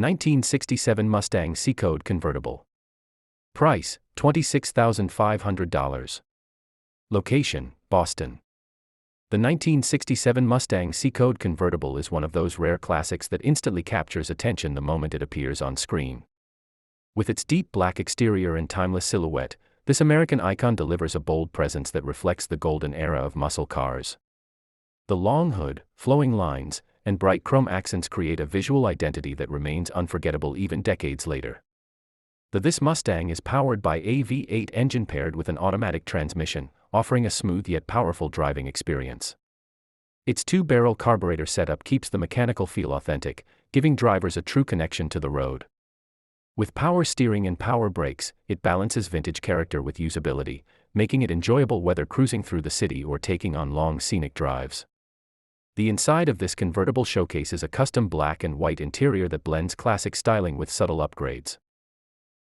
1967 Mustang C-Code convertible. Price, $26,500. Location, Boston. The 1967 Mustang C-Code convertible is one of those rare classics that instantly captures attention the moment it appears on screen. With its deep black exterior and timeless silhouette, this American icon delivers a bold presence that reflects the golden era of muscle cars. The long hood, flowing lines, and bright chrome accents create a visual identity that remains unforgettable even decades later. This Mustang is powered by a V8 engine paired with an automatic transmission, offering a smooth yet powerful driving experience. Its two-barrel carburetor setup keeps the mechanical feel authentic, giving drivers a true connection to the road. With power steering and power brakes, it balances vintage character with usability, making it enjoyable whether cruising through the city or taking on long scenic drives. The inside of this convertible showcases a custom black and white interior that blends classic styling with subtle upgrades.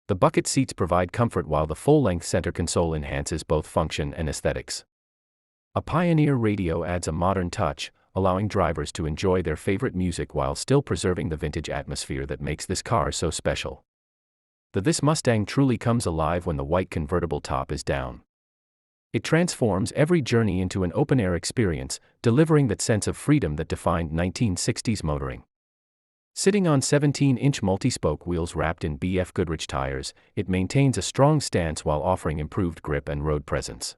The bucket seats provide comfort while the full-length center console enhances both function and aesthetics. A Pioneer radio adds a modern touch, allowing drivers to enjoy their favorite music while still preserving the vintage atmosphere that makes this car so special. This Mustang truly comes alive when the white convertible top is down. It transforms every journey into an open-air experience, delivering that sense of freedom that defined 1960s motoring. Sitting on 17-inch multi-spoke wheels wrapped in BF Goodrich tires, it maintains a strong stance while offering improved grip and road presence.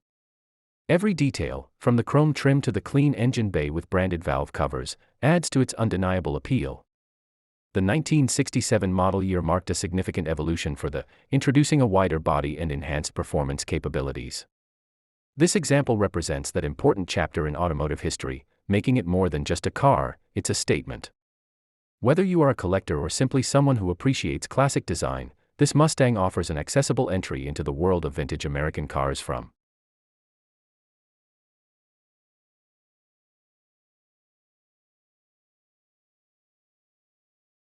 Every detail, from the chrome trim to the clean engine bay with branded valve covers, adds to its undeniable appeal. The 1967 model year marked a significant evolution for introducing a wider body and enhanced performance capabilities. This example represents that important chapter in automotive history, making it more than just a car, it's a statement. Whether you are a collector or simply someone who appreciates classic design, this Mustang offers an accessible entry into the world of vintage American cars from